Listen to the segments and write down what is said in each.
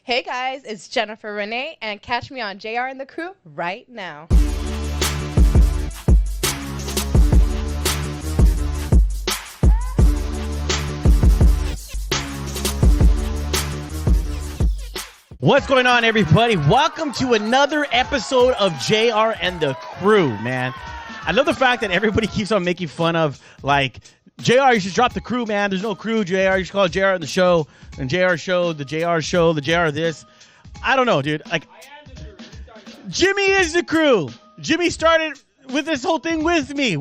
Hey guys, it's Jennifer Renee, and catch me on JR and the Crew right now. What's going on, everybody? Welcome to another episode of JR and the Crew, man. I love the fact that everybody keeps on making fun of, like, JR, you should drop the crew, man. There's no crew, JR. You should call it JR and the show, and JR show, the JR this. I don't know, dude. Like, Jimmy is the crew. Jimmy started with this whole thing with me.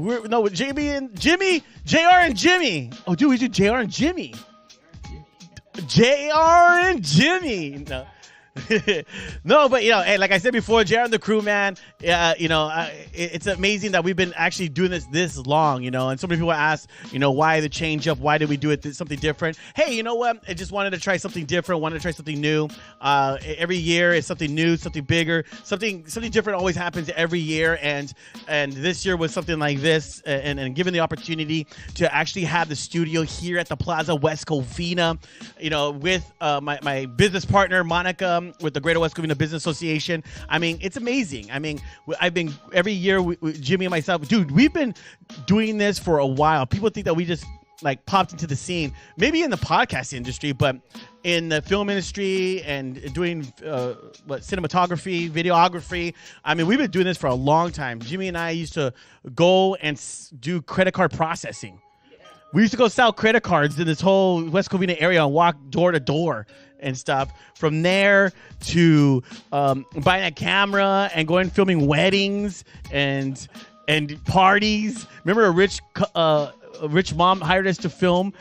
Jimmy, JR and Jimmy. Oh, dude, we do JR and Jimmy. JR and Jimmy. No. No, but hey, like I said before, JR and the Crew, man. It's amazing that we've been actually doing this long, and so many people ask, why the change up? Why did we do it something different? Hey, you know what? I just wanted to try something different. Wanted to try something new. Every year it's something new, something bigger, something different always happens every year, and this year was something like this, and given the opportunity to actually have the studio here at the Plaza West Covina, with my business partner Monica, with the Greater West Covina Business Association. I mean, it's amazing. I mean, I've been every year, Jimmy and myself, dude, we've been doing this for a while. People think that we just like popped into the scene, maybe in the podcast industry, but in the film industry and doing cinematography, videography. I mean, we've been doing this for a long time. Jimmy and I used to go and do credit card processing. We used to go sell credit cards in this whole West Covina area and walk door to door and stuff. From there to buying a camera and going filming weddings and parties. Remember a rich mom hired us to film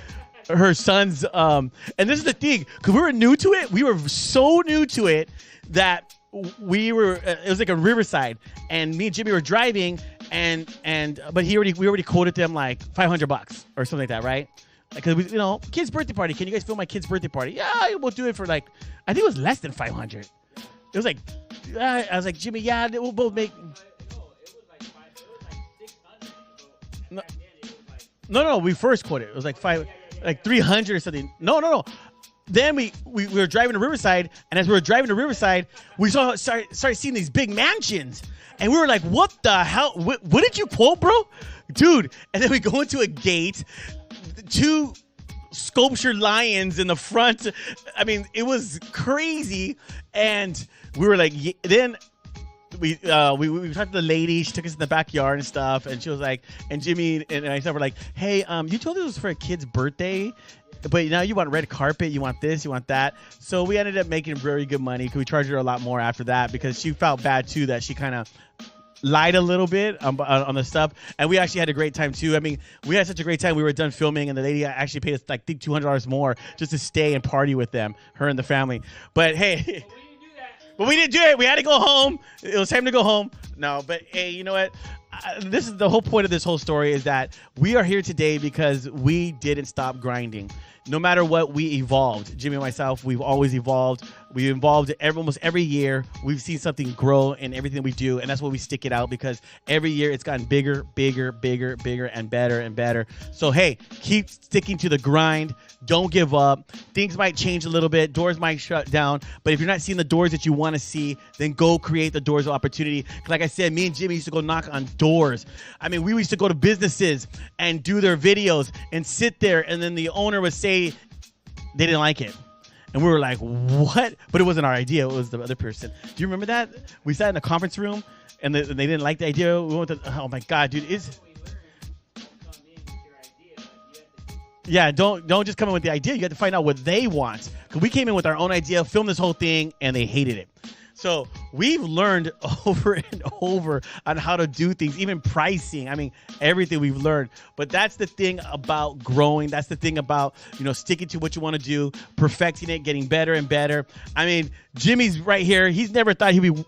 her son's and this is the thing, because we were new to it. We were so new to it that we were it was like a Riverside, and me and Jimmy were driving, but we already quoted them like $500 or something like that, right? Because kid's birthday party. Can you guys film my kid's birthday party? Yeah, we'll do it for like, I think it was less than 500. It was like, I was like, Jimmy, yeah, we'll both make. It was like 600. No, we first quoted it. It was like 300 or something. No. Then we were driving to Riverside, and as we were driving to Riverside, we started seeing these big mansions, and we were like, "What the hell? What did you quote, bro, dude?" And then we go into a gate, 2 sculptured lions in the front. I mean, it was crazy, and we were like, then. We talked to the lady. She took us in the backyard and stuff, and she was like, and Jimmy and I were like, "Hey, you told us it was for a kid's birthday, but now you want red carpet, you want this, you want that." So we ended up making very good money because we charged her a lot more after that, because she felt bad too that she kind of lied a little bit on the stuff, and we actually had a great time too. I mean, we had such a great time. We were done filming, and the lady actually paid us like, I think, $200 more just to stay and party with them, her and the family. But hey. But we didn't do it. We had to go home. It was time to go home. No, but hey, you know what? This is the whole point of this whole story, is that we are here today because we didn't stop grinding. No matter what, we evolved. Jimmy and myself, we've always evolved. We evolved almost every year. We've seen something grow in everything we do, and that's why we stick it out, because every year it's gotten bigger, and better. So, hey, keep sticking to the grind. Don't give up. Things might change a little bit. Doors might shut down. But if you're not seeing the doors that you want to see, then go create the doors of opportunity. Like I said, me and Jimmy used to go knock on doors. I mean, we used to go to businesses and do their videos and sit there, and then the owner would say they didn't like it. And we were like, what? But it wasn't our idea. It was the other person. Do you remember that? We sat in a conference room, and they didn't like the idea. We went to, oh, my God, dude. Yeah, don't just come in with the idea. You have to find out what they want. Because we came in with our own idea, filmed this whole thing, and they hated it. So we've learned over and over on how to do things, even pricing. I mean, everything we've learned. But that's the thing about growing. That's the thing about, sticking to what you want to do, perfecting it, getting better and better. I mean, Jimmy's right here. He's never thought he'd be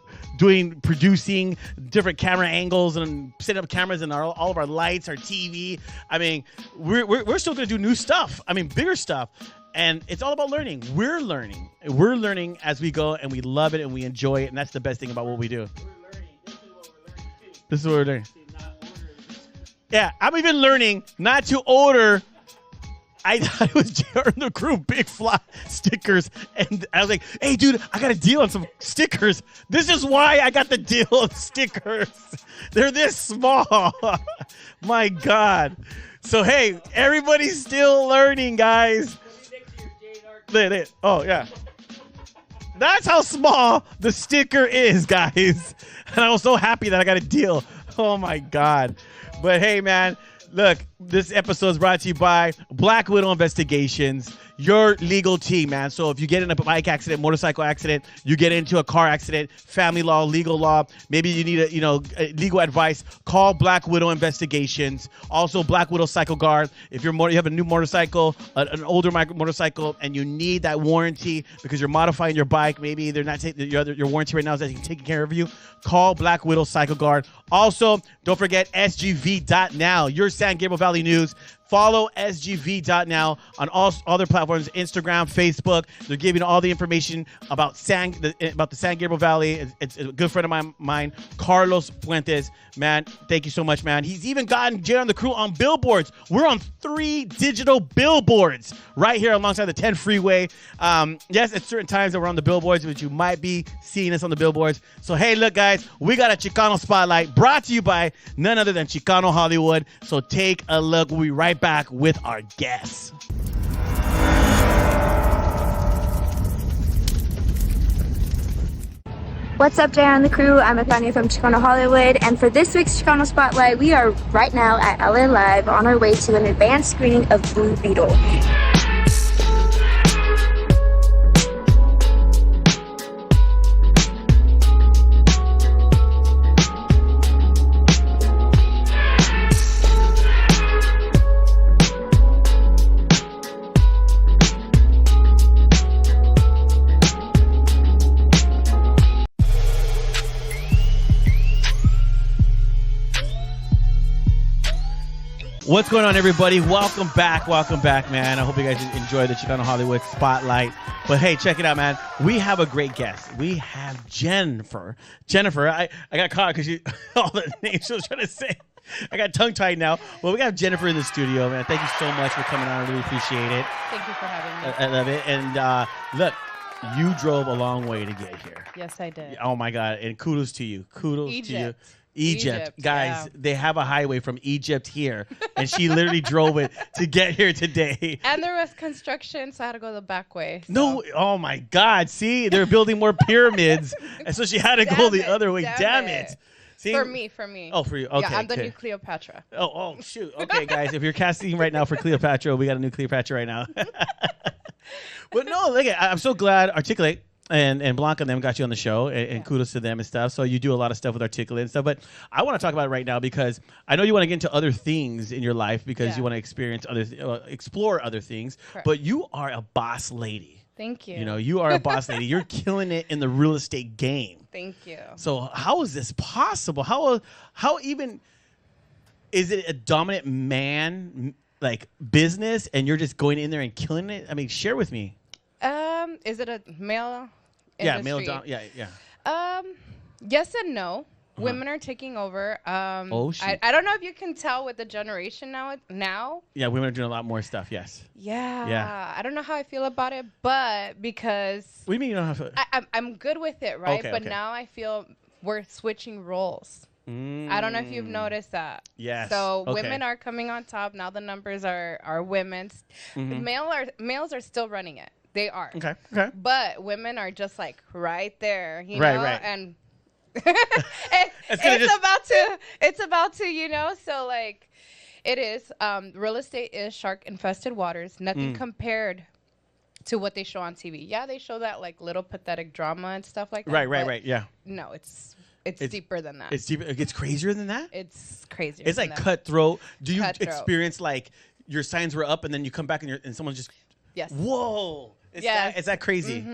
producing different camera angles and setting up cameras and all of our lights, our TV. I mean, we're still going to do new stuff. I mean, bigger stuff. And it's all about learning. We're learning as we go, and we love it, and we enjoy it, and that's the best thing about what we do. We're learning. This is what we're learning. Yeah, I'm even learning not to order I thought it was JR and the Crew big fly stickers, and I was like, "Hey, dude, I got a deal on some stickers. This is why I got the deal on stickers. They're this small." My God. So hey, everybody's still learning, guys. Oh yeah, that's how small the sticker is, guys. And I was so happy that I got a deal. Oh my God. But hey, man. Look, this episode is brought to you by Black Widow Investigations, your legal team, man. So if you get in a bike accident, motorcycle accident, you get into a car accident, family law, legal law, maybe you need legal advice, call Black Widow Investigations. Also, Black Widow Cycle Guard. If you have a new motorcycle, an older motorcycle, and you need that warranty because you're modifying your bike, maybe they're not taking your warranty right now is taking care of you. Call Black Widow Cycle Guard. Also, don't forget SGV.now, your San Gabriel Valley news. Follow SGV.now on all other platforms, Instagram, Facebook. They're giving all the information about the San Gabriel Valley. It's a good friend of mine, Carlos Fuentes. Man, thank you so much, man. He's even gotten Jay and the Crew on billboards. We're on 3 digital billboards right here alongside the 10 freeway. Yes, at certain times that we're on the billboards, but you might be seeing us on the billboards. So, hey, look, guys, we got a Chicano Spotlight brought to you by none other than Chicano Hollywood. So take a look. We'll be right back with our guests. What's up, JR and the Crew? I'm Athania from Chicano Hollywood, and for this week's Chicano Spotlight, we are right now at LA Live on our way to an advanced screening of Blue Beetle. What's going on, everybody? Welcome back, man. I hope you guys enjoy the Chicano Hollywood Spotlight. But hey, check it out, man. We have a great guest. We have Jennifer. I got caught because all the names I was trying to say. I got tongue-tied now. Well, we got Jennifer in the studio, man. Thank you so much for coming on. I really appreciate it. Thank you for having me. I love it. And look, you drove a long way to get here. Yes, I did. Oh, my God. And kudos to you. Kudos to you. Egypt. Guys, yeah. They have a highway from Egypt here, and she literally drove it to get here today. And there was construction, so I had to go the back way. So. No, oh my God. See, they're building more pyramids, and so she had to go the other way. Damn it. See? For me. Oh, for you. Okay. Yeah, I'm the new Cleopatra. Oh, shoot. Okay, guys, if you're casting right now for Cleopatra, we got a new Cleopatra right now. But no, look, I'm so glad Articulate and Blanca and them got you on the show, and kudos to them and stuff. So you do a lot of stuff with Articulate and stuff. But I want to talk about it right now because I know you want to get into other things in your life because you want to experience explore other things. Correct. But you are a boss lady. Thank you. You know, you are a boss lady. You're killing it in the real estate game. Thank you. So how is this possible? How even is it a dominant man like business and you're just going in there and killing it? I mean, share with me. Is it a male industry? Yeah. Yes and no. Women are taking over. I don't know if you can tell with the generation now. Yeah, women are doing a lot more stuff. Yes. Yeah. I don't know how I feel about it, but because what do you mean you don't have to? I'm good with it, right? Okay, but now I feel we're switching roles. I don't know if you've noticed that. Yes. So women are coming on top now. The numbers are women's. Males are still running it. They are. Okay. But women are just like right there, you know, right. and it's about to, you know, so like it is. Real estate is shark infested waters. Nothing compared to what they show on TV. Yeah, they show that like little pathetic drama and stuff like that. Right. Yeah. No, it's deeper than that. It's deeper. It gets crazier than that. It's crazier. It's like cutthroat. Do you experience like your signs were up and then you come back and someone just whoa. Is that crazy?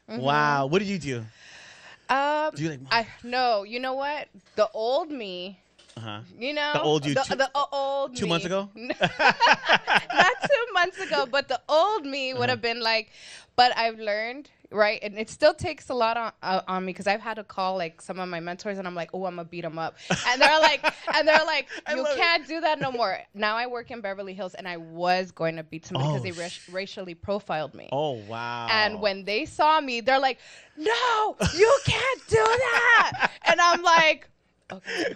Wow. What did you do? Do you no. You know what? The old me. You know, the old you. The old 2 months ago. Not 2 months ago, but the old me would have been like. But I've learned, right? And it still takes a lot on me because I've had to call like some of my mentors, and I'm like, oh, I'm gonna beat them up, and they're like, you can't do that no more. Now I work in Beverly Hills, and I was going to beat somebody because they racially profiled me. Oh wow! And when they saw me, they're like, no, you can't do that, and I'm like, okay.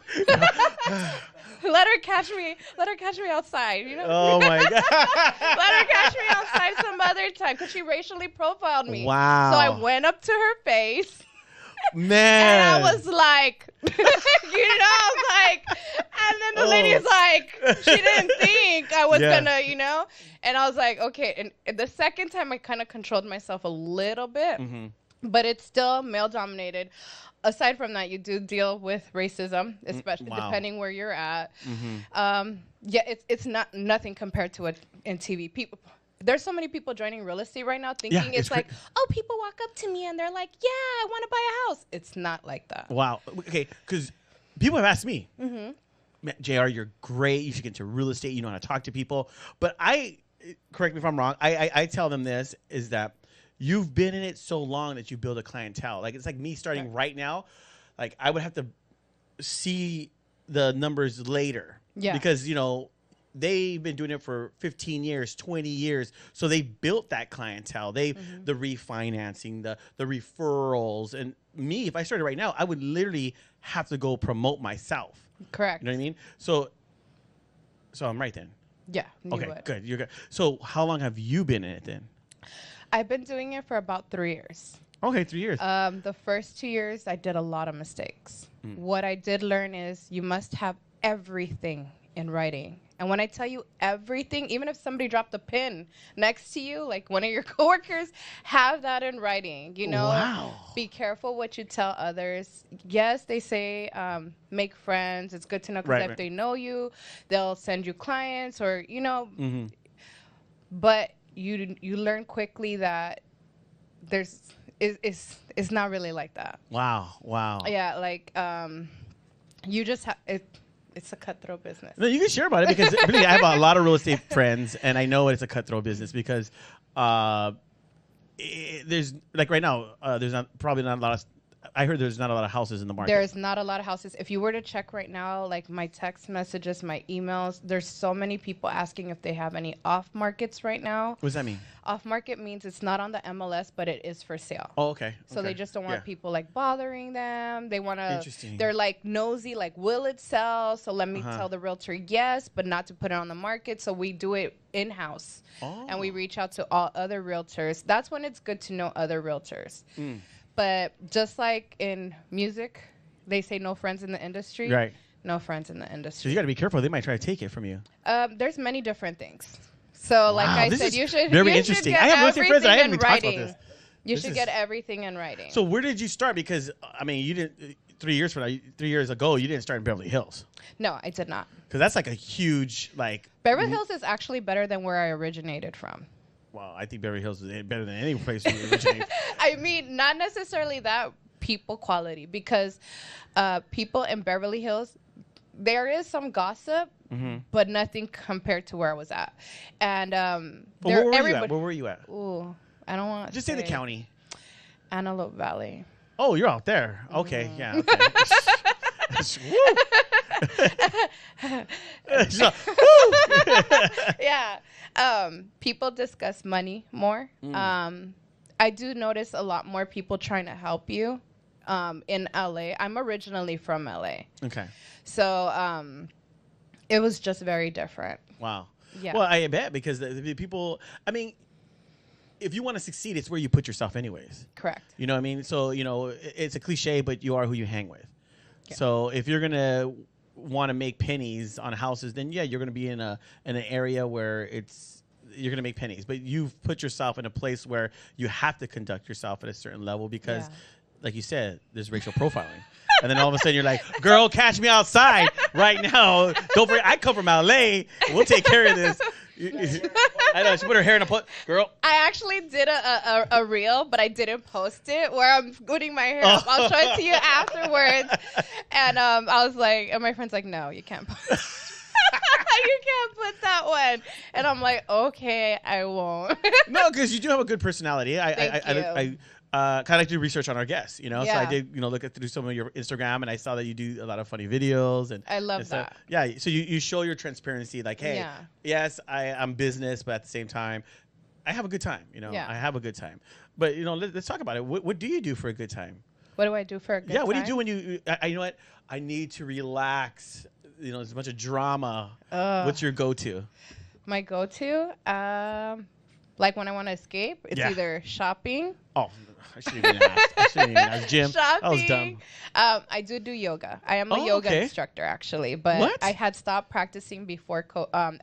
Let her catch me outside, you know? Oh my God. Let her catch me outside some other time because she racially profiled me. Wow. So I went up to her face. Man. And I was like, and then the lady's like, she didn't think I was gonna, and I was like, okay. And the second time I kind of controlled myself a little bit, but it's still male dominated. Aside from that, you do deal with racism, especially depending where you're at. It's nothing compared to it in TV. There's so many people joining real estate right now thinking it's like, oh, people walk up to me and they're like, yeah, I want to buy a house. It's not like that. Wow. Okay, because people have asked me, JR, you're great. You should get into real estate. You know how to talk to people. But correct me if I'm wrong, I tell them this, is that you've been in it so long that you build a clientele. Like, it's like me starting right now. Like, I would have to see the numbers later. Yeah. Because, they've been doing it for 15 years, 20 years. So they built that clientele. The refinancing, the referrals. And me, if I started right now, I would literally have to go promote myself. Correct. You know what I mean? So I'm right then. Yeah. Okay, good. You're good. So how long have you been in it then? I've been doing it for about 3 years. Okay, 3 years. The first 2 years, I did a lot of mistakes. What I did learn is you must have everything in writing. And when I tell you everything, even if somebody dropped a pin next to you, like one of your coworkers, have that in writing. Wow. Be careful what you tell others. Yes, they say make friends. It's good to know because if they know you, they'll send you clients or, But you learn quickly that it's not really like that. Wow. Yeah, like you just have it's a cutthroat business. No, you can share about it because really, I have a lot of real estate friends, and I know it's a cutthroat business because there's like right now there's probably not a lot of. I heard there's not a lot of houses in the market. There's not a lot of houses. If you were to check right now, like my text messages, my emails, there's so many people asking if they have any off markets right now. What does that mean? Off market means it's not on the MLS, but it is for sale. Oh, okay. So they just don't want people like bothering them. They want to, they're like nosy, like, will it sell? So let me tell the realtor yes, but not to put it on the market. So we do it in-house and we reach out to all other realtors. That's when it's good to know other realtors. But just like in music, they say no friends in the industry. Right. No friends in the industry. So you got to be careful. They might try to take it from you. There's many different things. So like I said, you should very interesting. I have listening friends. I haven't even talked about this. You should get everything in writing. So where did you start? Because I mean, you didn't 3 years from now. 3 years ago, you didn't start in Beverly Hills. No, I did not. Because that's like a huge like. Beverly Hills is actually better than where I originated from. Well, I think Beverly Hills is better than any place you originate. I mean, not necessarily that people quality, because people in Beverly Hills, there is some gossip, but nothing compared to where I was at. And where were you at? Ooh, I don't want to just say the county. Antelope Valley. Oh, you're out there. Okay, yeah. Okay. Yeah. People discuss money more. I do notice a lot more people trying to help you in LA. I'm originally from LA. Okay. So it was just very different. Wow. Yeah. Well, I bet because the people, I mean, if you want to succeed, it's where you put yourself anyways. Correct. You know what I mean? So, it's a cliche, but you are who you hang with. Yeah. So if you're going to want to make pennies on houses, then yeah, you're going to be in an area where you're going to make pennies, but you've put yourself in a place where you have to conduct yourself at a certain level because like you said, there's racial profiling. And then all of a sudden you're like, girl, catch me outside right now. Don't worry, I come from LA. We'll take care of this. I know, she put her hair in a put. Girl. I actually did a reel, but I didn't post it where I'm putting my hair up. I'll show it to you afterwards. And I was like, and my friend's like, no, you can't post it. You can't put that one. And I'm like, okay, I won't. No, because you do have a good personality. kind of like do research on our guests, So I Yeah. did, look through some of your Instagram, and I saw that you do a lot of funny videos, and I love and stuff. that. Yeah, so you show your transparency, like, hey, Yeah. yes, I'm business, but at the same time, I have a good time. Yeah. I have a good time. But let's talk about it. What do you do for a good time? What do I do for a good Yeah, what do you time? do when you know what? I need to relax. There's a bunch of drama. What's your go-to? My go-to, like when I want to escape, it's Yeah. either shopping. Oh, I shouldn't even ask. Jim. Shopping. That was dumb. I do yoga. I am a Oh, yoga okay. instructor actually, but What? I had stopped practicing before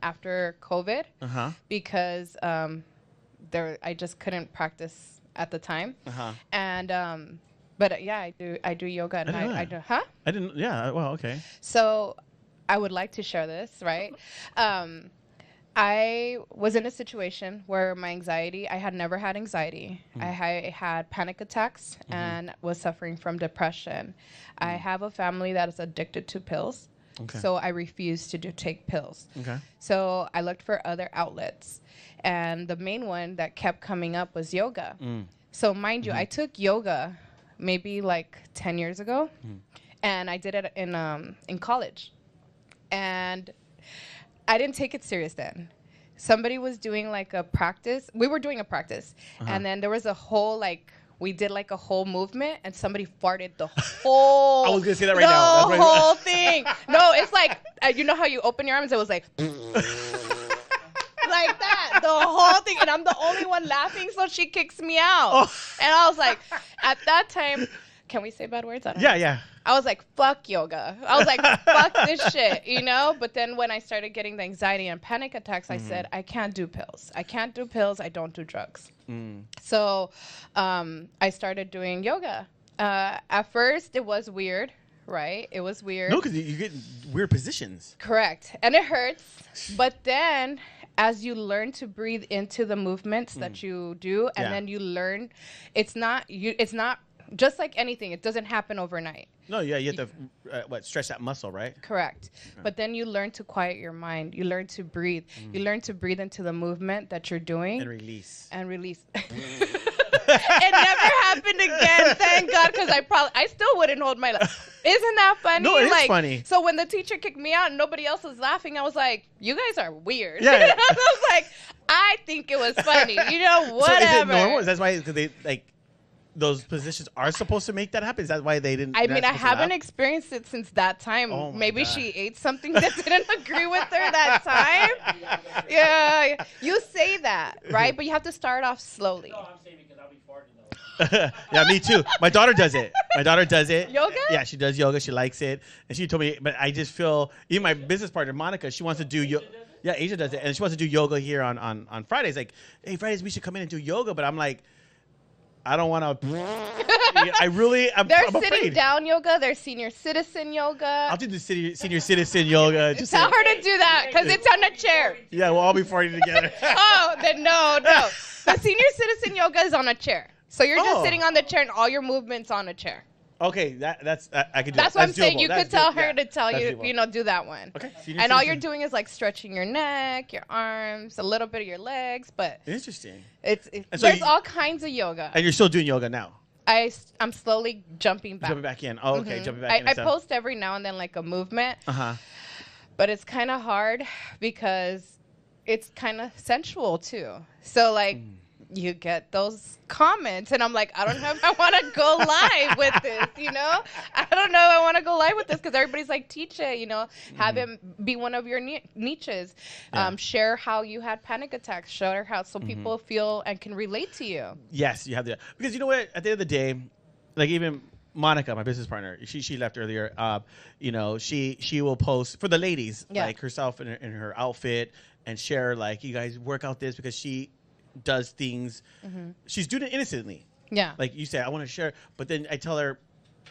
after COVID Uh-huh. because I just couldn't practice at the time. Uh-huh. And but yeah, I do yoga and I didn't know I that. do. Huh? I didn't. Yeah. Well, okay. So I would like to share this, right? I was in a situation where my anxiety, I had never had anxiety. I had panic attacks and was suffering from depression. I have a family that is addicted to pills. Okay. So I refused to take pills. Okay. So I looked for other outlets. And the main one that kept coming up was yoga. So mind you, I took yoga maybe like 10 years ago. And I did it in college. And I didn't take it serious then. Somebody was doing like a practice. We were doing a practice. And then there was a whole we did like a whole movement and somebody farted the whole I was going to say that right now. The whole thing. No, it's like, you know how you open your arms? It was like like that, the whole thing. And I'm the only one laughing, so she kicks me out. Oh. And I was like, at that time, can we say bad words? I don't know. Yeah. I was like, fuck yoga. I was like, fuck this shit, But then when I started getting the anxiety and panic attacks, I said, I can't do pills. I can't do pills. I don't do drugs. So I started doing yoga. At first, it was weird, right? It was weird. No, because you get weird positions. Correct. And it hurts. But then as you learn to breathe into the movements that you do, and then you learn, it's not just like anything. It doesn't happen overnight. No, yeah, you have to stretch that muscle, right? Correct. But then you learn to quiet your mind. You learn to breathe. You learn to breathe into the movement that you're doing. And release. It never happened again, thank God, because I still wouldn't hold my laugh. Isn't that funny? No, it is funny. So when the teacher kicked me out and nobody else was laughing, I was like, you guys are weird. Yeah. I was like, I think it was funny. Whatever. So is it normal? Is that why they those positions are supposed to make that happen? Is that why they didn't? I mean, I haven't experienced it since that time. Oh my Maybe God. she ate something that didn't agree with her that time. Yeah. You say that, right? But you have to start off slowly. No, I'm saying because I'll be farting though. Yeah, me too. My daughter does it. Yoga? Yeah, she does yoga. She likes it. And she told me, but I just feel, even my business partner, Monica, she wants to do yoga. Yeah, Asia does it. And she wants to do yoga here on Fridays. Like, hey, Fridays, we should come in and do yoga. But I'm like, I don't want to. I'm There's sitting afraid. down yoga. There's senior citizen yoga. I'll do the senior citizen yoga. Just Tell her to do that because it's on a chair. Yeah, we'll all be farting together. Oh, then no. The senior citizen yoga is on a chair. So you're just Oh. sitting on the chair and all your movements on a chair. Okay, that's I could do That's that. what I'm saying. doable. You That's could tell doable. her Yeah, to tell that's you, doable. do that one. Okay. Senior And all you're citizen. doing is like stretching your neck, your arms, a little bit of your legs, but Interesting. and so there's all kinds of yoga. And you're still doing yoga now. I'm slowly jumping back. Jumping back in. Oh, okay. Mhm. Jumping back in. I post every now and then like a movement, Uh-huh. but it's kind of hard because it's kind of sensual too. So like you get those comments and I'm like, I don't know if I want to go live with this, I don't know if I want to go live with this because everybody's like, teach it, have it be one of your niches. Yeah. Share how you had panic attacks, share how so people feel and can relate to you. Yes, you have to. Because you know what? At the end of the day, like even Monica, my business partner, she left earlier. She will post for the ladies, like herself in her outfit and share like, you guys work out this because she does things. She's doing it innocently. Yeah. Like you say, I want to share, but then I tell her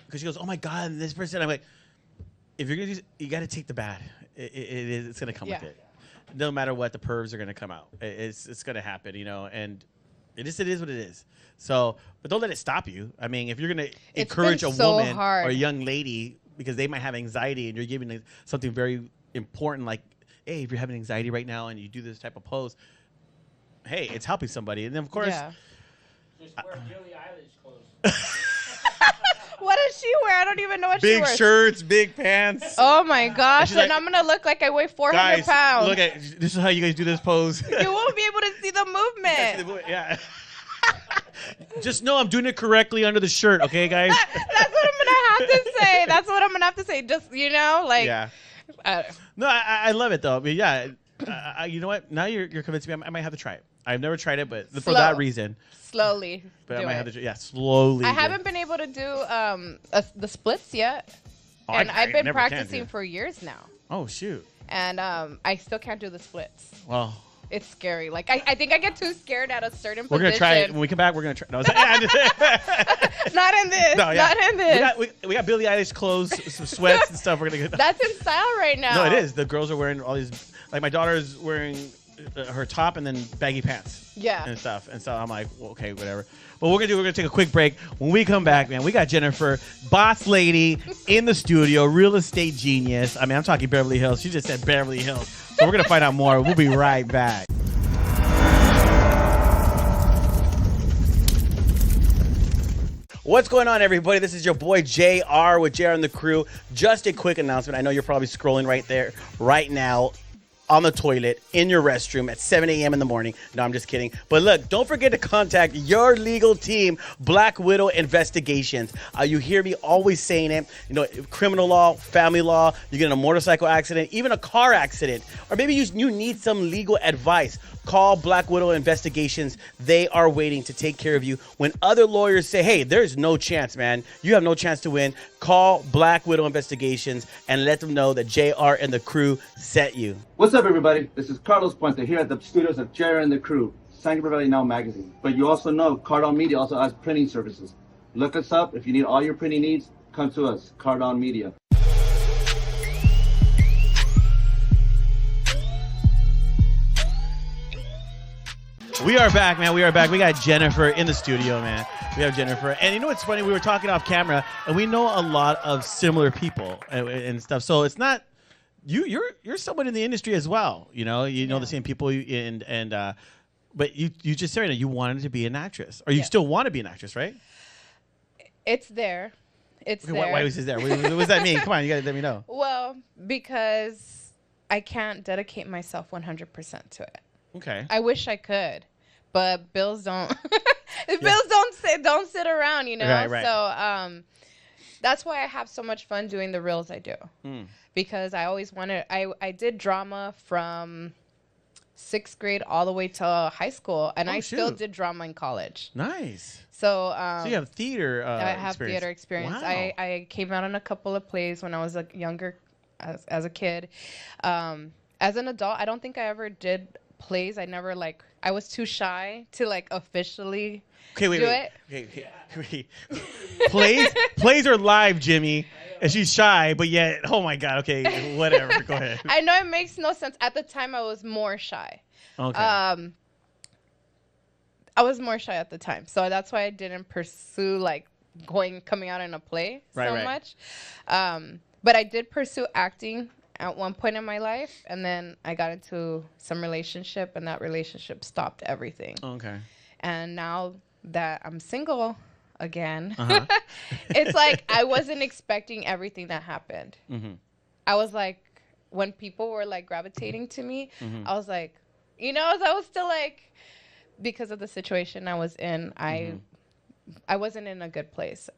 because she goes, "Oh my God, this person." I'm like, if you're gonna do, you got to take the bad. It's gonna come with it. No matter what, the pervs are gonna come out. It's gonna happen, and it is what it is. So, but don't let it stop you. I mean, if you're gonna encourage a woman or a young lady because they might have anxiety and you're giving something very important, like, hey, if you're having anxiety right now and you do this type of pose, hey, it's helping somebody. And then of course. Just wear Billie Eilish clothes. What does she wear? I don't even know what she Big wears. shirts, big pants. Oh my gosh! And And she's I'm gonna look like I weigh 400 Guys, pounds. look at this is how you guys do this pose. You won't be able to see the movement. Yeah. Just know I'm doing it correctly under the shirt, okay, guys? That's what I'm gonna have to say. That's what I'm gonna have to say. Just like. Yeah. No, I love it though. I mean, yeah. You know what? Now you're convincing me. I might have to try it. I've never tried it, but for that reason. Slowly. But I might have to. Yeah, slowly. I haven't been able to do the splits yet, and I've been practicing for years now. Oh shoot. And I still can't do the splits. Well. It's scary. Like I think I get too scared at a certain position. We're gonna try it when we come back. We're gonna try. No, not in this. No, yeah. Not in this. We got Billie Eilish clothes, some sweats and stuff. We're gonna get. That's in style right now. No, it is. The girls are wearing all these. Like my daughter is wearing her top and then baggy pants. Yeah. And stuff. And so I'm like, well, okay, whatever. Well, we're gonna take a quick break. When we come back, man, we got Jennifer, boss lady, in the studio, real estate genius. I mean, I'm talking Beverly Hills. She just said Beverly Hills. So we're gonna find out more. We'll be right back. What's going on, everybody? This is your boy JR with JR and the Crew. Just a quick announcement. I know you're probably scrolling right there, right now, on the toilet, in your restroom at 7 a.m. in the morning. No, I'm just kidding. But look, don't forget to contact your legal team, Black Widow Investigations. You hear me always saying it. You know, criminal law, family law, you get in a motorcycle accident, even a car accident, or maybe you need some legal advice. Call Black Widow Investigations. They are waiting to take care of you. When other lawyers say, hey, there's no chance, man, you have no chance to win, call Black Widow Investigations and let them know that JR and the Crew sent you. What's up, everybody? This is Carlos Puente here at the studios of JR and the Crew, Sangre Valley Now magazine. But you also know Cardon Media also has printing services. Look us up. If you need all your printing needs, come to us, Cardon Media. We are back, man. We are back. We got Jennifer in the studio, man. We have Jennifer. And you know what's funny? We were talking off camera, and we know a lot of similar people and stuff. So it's not you're someone in the industry as well. You know the same people, but you just said you wanted to be an actress, or you still want to be an actress, right? It's there. It's okay, there. Why was it there? What does that mean? Come on, you gotta let me know. Well, because I can't dedicate myself 100% to it. Okay. I wish I could, but bills don't. Bills don't sit around, you know. Right. So that's why I have so much fun doing the reels I do, because I always wanted. I did drama from 6th grade all the way to high school, and I still did drama in college. Nice. So you have theater. I have theater experience. Wow. I came out in a couple of plays when I was younger, as a kid. As an adult, I don't think I ever did plays. I never I was too shy to officially do it. Okay. Plays are live, Jimmy, and she's shy, but yet, oh my God. Okay, whatever. Go ahead. I know it makes no sense. At the time, I was more shy. Okay. I was more shy at the time, so that's why I didn't pursue coming out in a play much. But I did pursue acting at one point in my life, and then I got into some relationship, and that relationship stopped everything. Okay. And now that I'm single again, it's I wasn't expecting everything that happened. Mm-hmm. I was when people were gravitating to me, I was I was still because of the situation I was in, I wasn't in a good place.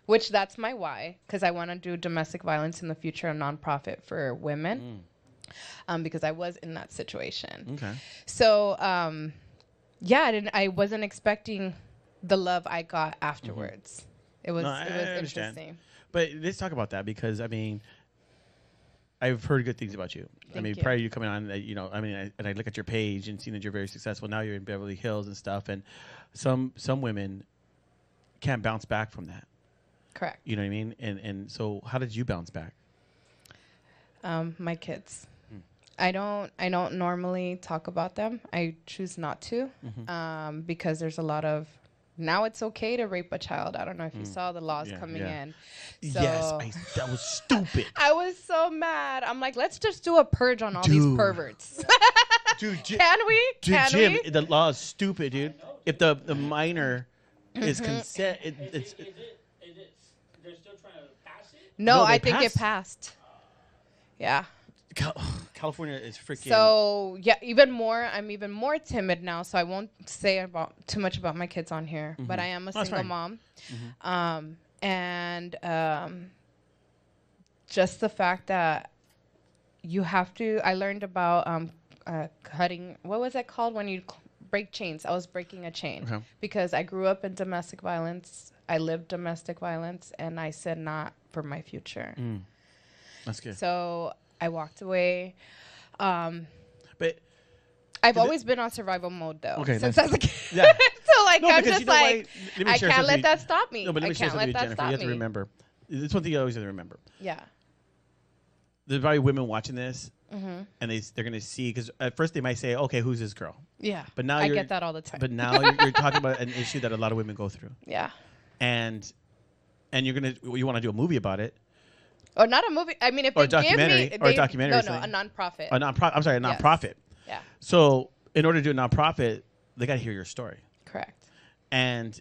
Which that's my why, because I want to do domestic violence in the future, a nonprofit for women, because I was in that situation. Okay. So, I wasn't expecting the love I got afterwards. It was interesting. But let's talk about that, because I've heard good things about you. Thank you. Prior to you coming on, and I look at your page and seeing that you're very successful. Now you're in Beverly Hills and stuff, and some women can't bounce back from that. Correct. You know what I mean? And so how did you bounce back? My kids. I don't normally talk about them. I choose not to, because there's a lot of, now it's okay to rape a child. I don't know if you saw the laws coming in. So yes, that was stupid. I was so mad. I'm let's just do a purge on all these perverts. Dude, Can we? Jim, the law is stupid, dude. If the minor is consent. Is it? They're still trying to pass it? No, they I think it passed. passed. Yeah. California is freaking. So yeah, I'm even more timid now. So I won't say too much about my kids on here. But I am a single mom, and just the fact that you have to. I learned about cutting. What was it called when you break chains? I was breaking a chain because I grew up in domestic violence. I lived domestic violence, and I said not for my future. That's good. So I walked away. But I've always been on survival mode though. Okay, since I was a kid. Yeah. So like No, I'm because just you know like why? Let me I share can't something. let that stop me. No, but let I me share can't something let with that Jennifer. stop You have to me. remember. It's one thing you always have to remember. Yeah. There's probably women watching this, and they're gonna see because at first they might say, "Okay, who's this girl?" Yeah. But now I get that all the time. But now you're talking about an issue that a lot of women go through, Yeah. and you want to do a movie about it. Or not a movie. I mean, if Or they a documentary, give me, or a documentary No, thing. a nonprofit. I'm sorry, a nonprofit. Yeah. So in order to do a nonprofit, they got to hear your story. Correct. And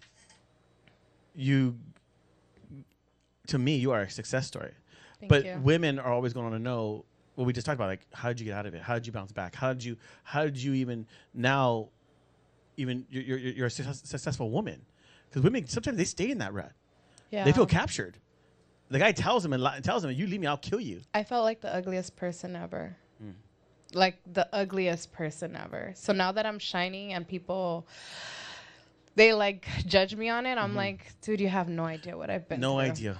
to me, you are a success story. Thank you. Women are always going to know what we just talked about, like how did you get out of it? How did you bounce back? How did you even now, even you're a successful woman? Because women sometimes they stay in that rut. Yeah. They feel captured. The guy tells them, you leave me, I'll kill you. I felt like the ugliest person ever. Like the ugliest person ever. So now that I'm shining and people, they like judge me on it, I'm like, dude, you have no idea what I've been through. No idea.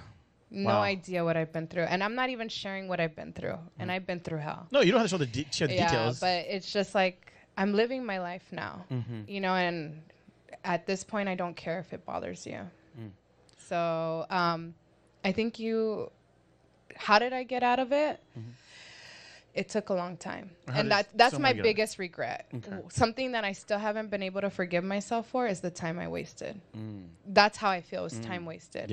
No idea what I've been through. And I'm not even sharing what I've been through. And I've been through hell. No, you don't have to share the details. But it's just like, I'm living my life now. You know, and at this point, I don't care if it bothers you. So I think how did I get out of it? It took a long time. And that's my biggest regret. Okay. Something that I still haven't been able to forgive myself for is the time I wasted. That's how I feel, is time wasted.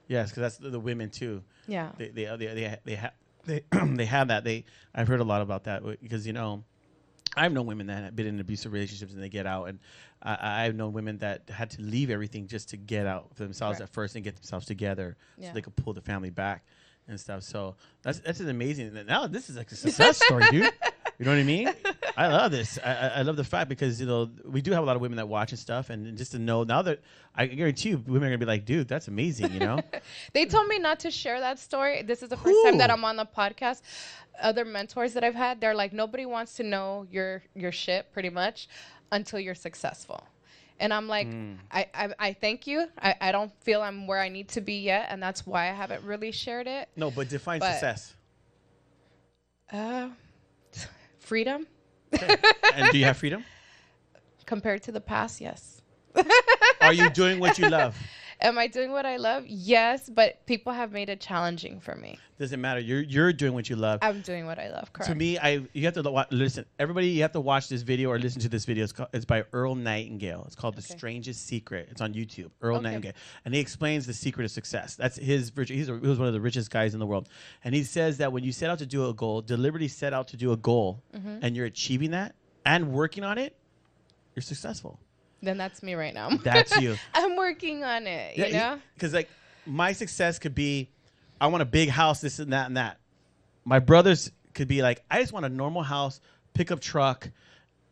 Yes, because that's the women too. Yeah. They have that. I've heard a lot about that because I've known women that have been in abusive relationships and they get out, and I've known women that had to leave everything just to get out for themselves at first and get themselves together so they could pull the family back and stuff. So that's an amazing. Now this is like a success story, dude. You know what I mean? I love this. I love the fact because we do have a lot of women that watch and stuff, and just to know now that I guarantee you, women are gonna be like, dude, that's amazing. They told me not to share that story. This is the first time that I'm on the podcast. Other mentors that I've had, they're like, nobody wants to know your shit pretty much until you're successful. And I'm like, I thank you. I don't feel I'm where I need to be yet, and that's why I haven't really shared it. No, but define success. Freedom. Okay. And do you have freedom? Compared to the past, yes. Are you doing what you love? Am I doing what I love? Yes, but people have made it challenging for me. Doesn't matter. You're doing what you love. I'm doing what I love, correct. To me, you have to listen. Everybody, you have to watch this video or listen to this video. It's by Earl Nightingale. It's called The Strangest Secret. It's on YouTube. Earl Nightingale. And he explains the secret of success. That's his virtue. He was one of the richest guys in the world. And he says that when you set out to do a goal, deliberately set out to do a goal, and you're achieving that and working on it, you're successful. Then that's me right now. That's you. I'm working on it, you know? Because like my success could be, I want a big house, this and that and that. My brothers could be like, I just want a normal house, pickup truck,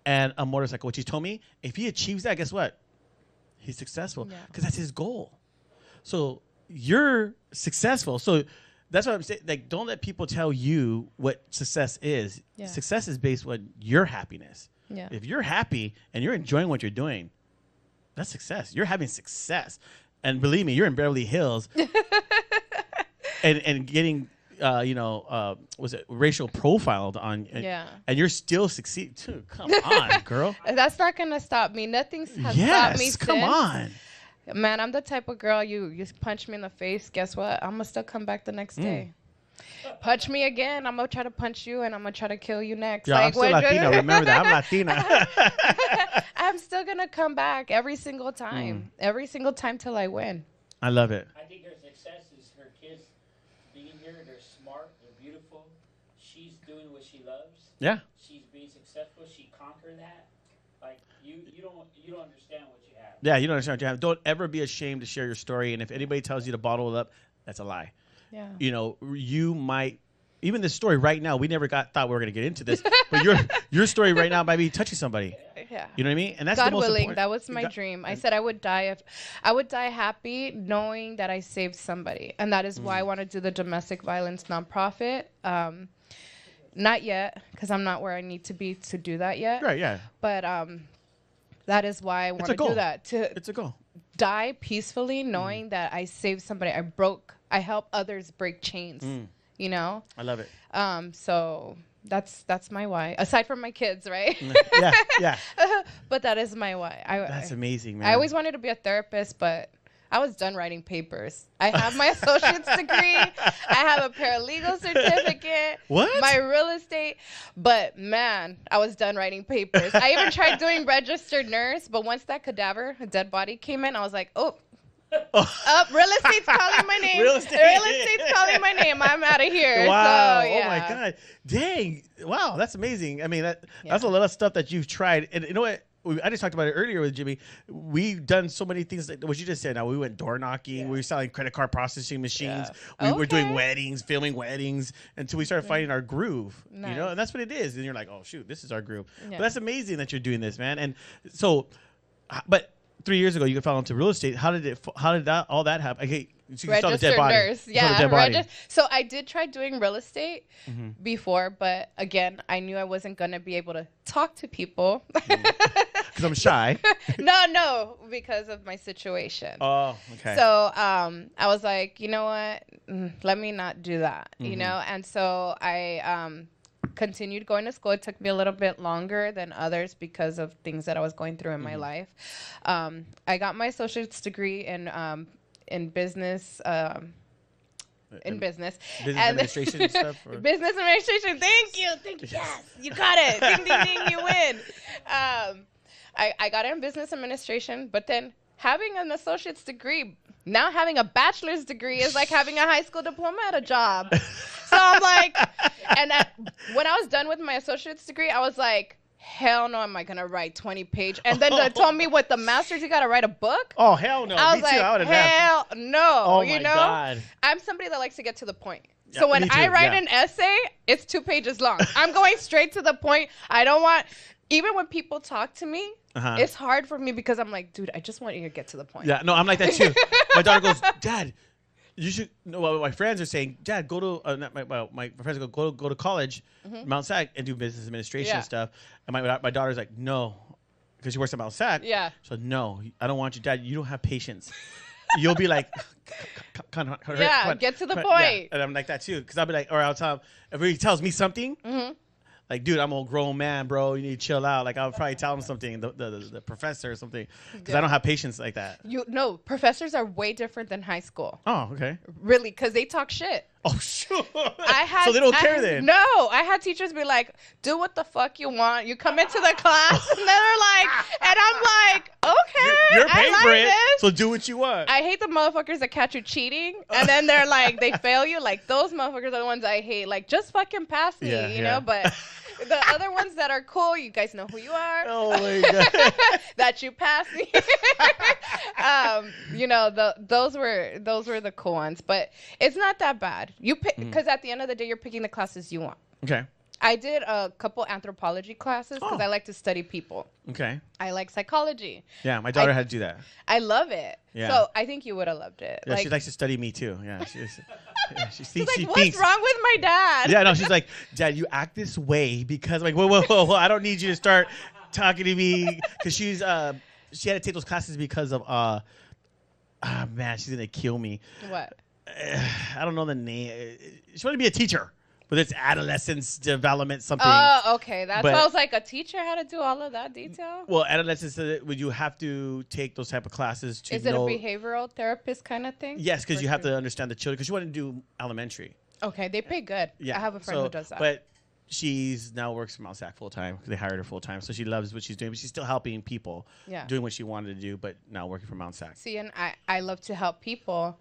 and a motorcycle. Which he told me, if he achieves that, guess what? He's successful because that's his goal. So you're successful. So that's what I'm saying. Like, don't let people tell you what success is. Yeah. Success is based on your happiness. Yeah. If you're happy and you're enjoying what you're doing, that's success. You're having success. And believe me, you're in Beverly Hills and getting, was it racial profiled on? And you're still succeeding too. Come on, girl. That's not going to stop me. Nothing has stopped me since. Come on. Man, I'm the type of girl, you punch me in the face, guess what? I'm going to still come back the next day. Punch me again, I'm going to try to punch you, and I'm going to try to kill you next. Yeah, I'm still Latina. Remember that. I'm Latina. I'm still going to come back every single time. Every single time till I win. I love it. I think her success is her kids being here. They're smart. They're beautiful. She's doing what she loves. Yeah. She's being successful. She conquered that. Like you don't understand what you have. Yeah, you don't understand what you have. Don't ever be ashamed to share your story. And if anybody tells you to bottle it up, that's a lie. Yeah. You know, you might. Even this story right now, we never thought we were going to get into this, but your story right now might be touching somebody. Yeah. You know what I mean? And that's God the most willing, important. that was my dream. I said I would die happy knowing that I saved somebody, and that is why I want to do the domestic violence nonprofit. Not yet, because I'm not where I need to be to do that yet. Right. Yeah. But that is why I want to do that. It's a goal. Die peacefully, knowing that I saved somebody. I help others break chains. You know. I love it. So that's my why. Aside from my kids, right? Yeah. But that is my why. That's amazing, man. I always wanted to be a therapist, but I was done writing papers. I have my associate's degree. I have a paralegal certificate. What? My real estate. But man, I was done writing papers. I even tried doing registered nurse, but once that cadaver, a dead body, came in, I was like, oh. Real estate's calling my name. Real estate's calling my name. I'm out of here. Wow. So, yeah. Oh my God. Dang. Wow. That's amazing. I mean, that's a lot of stuff that you've tried. And you know what? I just talked about it earlier with Jimmy. We've done so many things like what you just said. Now we went door knocking. We were selling credit card processing machines. We were doing weddings, filming weddings until we started finding our groove. Nice. You know, and that's what it is. And you're like, oh shoot, this is our groove. But that's amazing that you're doing this, man. And so, but 3 years ago, you fell into real estate. How did all that happen? Okay, so you saw the dead body. Nurse. Yeah. So I did try doing real estate before, but again, I knew I wasn't going to be able to talk to people. Because I'm shy. No, because of my situation. Oh, okay. So I was like, you know what? Let me not do that, you know? And so I continued going to school. It took me a little bit longer than others because of things that I was going through in my life. I got my associate's degree in business. Business administration and stuff. Or? Business administration. Thank you. Yes, you got it. Ding, ding, ding. You win. I got it in business administration, but then having an associate's degree, now having a bachelor's degree is like having a high school diploma at a job. So I'm like, when I was done with my associate's degree, I was like, hell no, am I going to write 20 pages? And then they told me with the master's, you got to write a book. Oh, hell no. I was like, hell no. Oh, you my know? God. I'm somebody that likes to get to the point. Yeah, so when me too, I write an essay, it's 2 pages long. I'm going straight to the point. I don't want, even when people talk to me, it's hard for me because I'm like, dude, I just want you to get to the point. Yeah, no, I'm like that too. My daughter goes, Dad, you should. No, well, my friends are saying, Dad, go to my friends go to college, Mount Sac, and do business administration stuff. And my daughter's like, no, because she works at Mount Sac. Yeah. So no, I don't want you, Dad. You don't have patience. You'll be like, come on, get to the point. Yeah. And I'm like that too, because I'll be like, or I'll tell him if he tells me something. Like, dude, I'm a grown man, bro. You need to chill out. Like, I'll probably tell him something, the professor or something, because I don't have patience like that. No, professors are way different than high school. Oh, okay. Really, because they talk shit. Oh, sure. So they don't care then. No, I had teachers be like, do what the fuck you want. You come into the class, and then they're like, and I'm like, okay, you're paying for it, this. so do what you want. I hate the motherfuckers that catch you cheating, and then they're like, they fail you. Like, those motherfuckers are the ones I hate. Like, just fucking pass me, you know? But the other ones that are cool, you guys know who you are. Oh, my God. That you pass me. You know, those were the cool ones. But it's not that bad. You pick, because at the end of the day, you're picking the classes you want. Okay. I did a couple anthropology classes because I like to study people. Okay. I like psychology. Yeah, my daughter had to do that. I love it. Yeah. So I think you would have loved it. Yeah, she likes to study me too. Yeah. She's like, what's wrong with my dad? Yeah, no, she's like, Dad, you act this way because I'm like, whoa, I don't need you to start talking to me, because she had to take those classes because of man, she's gonna kill me. What? I don't know the name. She wanted to be a teacher, but it's adolescence development something. Oh, okay. That's why I was like, a teacher had to do all of that detail? Well, adolescence, would you have to take those type of classes to Is it a behavioral therapist kind of thing? Yes, because you have to understand the children, because you want to do elementary. Okay, they pay good. Yeah. I have a friend who does that. But she's now works for Mount Sac full time. They hired her full time, so she loves what she's doing. But she's still helping people, doing what she wanted to do, but now working for Mount Sac. See, and I love to help people.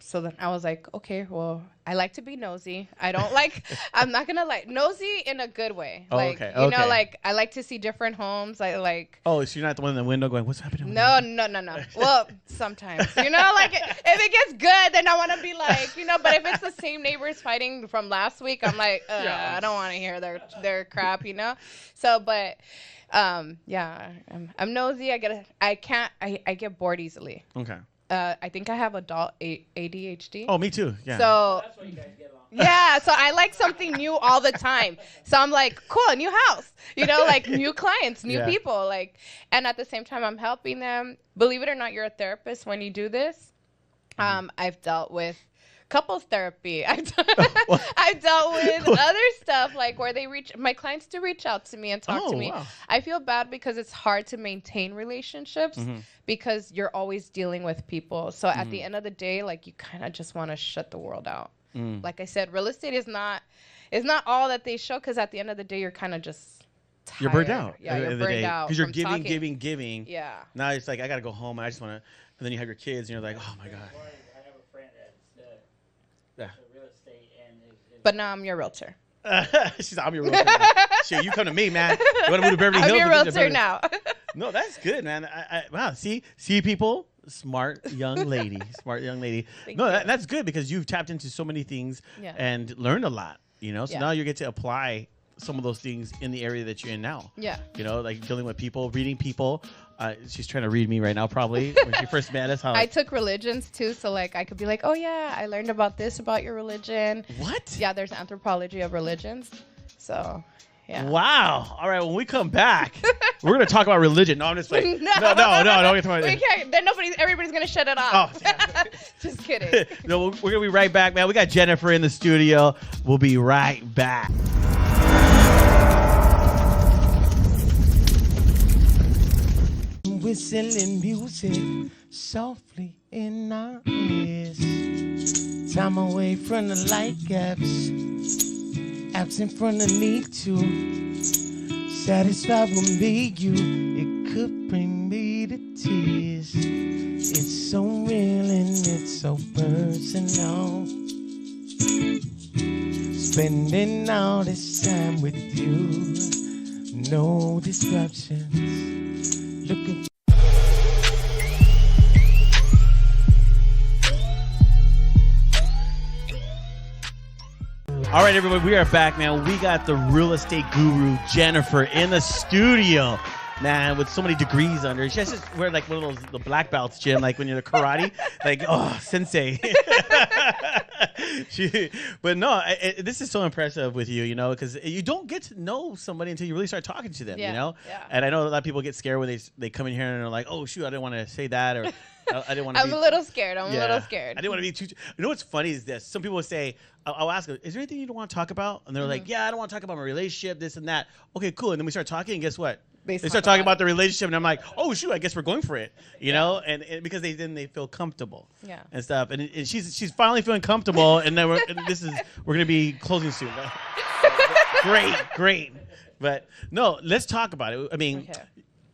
So then I was like, okay, well, I like to be nosy. I don't like. I'm not gonna like nosy in a good way. Oh, like, okay. You know, like I like to see different homes. I like. Oh, so you're not the one in the window going, "What's happening?" No. Well, sometimes, you know, like if it gets good, then I want to be like, you know. But if it's the same neighbors fighting from last week, I'm like, I don't want to hear their crap, you know. So, but yeah, I'm nosy. I get bored easily. Okay. I think I have adult ADHD. Oh, me too. Yeah. So That's why you guys get along. yeah, so I like something new all the time. So I'm like, cool, a new house, you know, like new clients, new people, like, and at the same time I'm helping them. Believe it or not, you're a therapist when you do this. I've dealt with couples therapy. I've dealt with other stuff, like where my clients do reach out to me and talk to me. Wow. I feel bad because it's hard to maintain relationships because you're always dealing with people. So at the end of the day, like you kind of just want to shut the world out. Like I said, real estate is not all that they show, because at the end of the day, you're kind of just tired. You're burned out. Yeah, you're burned out. Because you're giving. Yeah. Now it's like, I got to go home. I just want to, and then you have your kids and you're like, oh my God. I have a friend that's a real estate and is But now I'm your realtor. She's like, I'm your realtor now. Shit, you come to me, man. You want to move to Beverly Hills? I'm your realtor now. No, that's good, man. Wow, see people, smart young lady. That's good, because you've tapped into so many things and learned a lot, you know? So now you get to apply some of those things in the area that you're in now. Yeah. You know, like dealing with people, reading people. She's trying to read me right now, probably. When she first met us. I took religions too, so like I could be like, oh yeah, I learned about this about your religion. What? Yeah, there's anthropology of religions. So, yeah. Wow. All right, when we come back, we're going to talk about religion. No, I'm just like, no. We can't. Then everybody's going to shut it off. Oh, just kidding. No, we're going to be right back, man. We got Jennifer in the studio. We'll be right back. Whistling music softly in our ears. Time away from the light gaps, apps in front of me too. Satisfied with me, you. It could bring me to tears. It's so real and it's so personal. Spending all this time with you, no disruptions. Looking. All right, everybody, we are back, man. We got the real estate guru, Jennifer, in the studio, man, with so many degrees under. She has to wear like one of those the black belts, Jim, like when you're the karate, like, oh, sensei. But no, this is so impressive with you, you know, because you don't get to know somebody until you really start talking to them, you know? Yeah. And I know a lot of people get scared when they come in here and they're like, oh, shoot, I didn't want to say that, or I didn't want to I'm a little scared. I'm a little scared. I didn't want to be too. You know what's funny is this. Some people will say, I'll ask them, is there anything you don't want to talk about? And they're like, yeah, I don't want to talk about my relationship, this and that. Okay, cool. And then we start talking, and guess what? They start talking about the relationship, and I'm like, oh, shoot, I guess we're going for it, you know? And because they feel comfortable and stuff. And she's finally feeling comfortable, and then we're going to be closing soon. Great. But no, let's talk about it. I mean,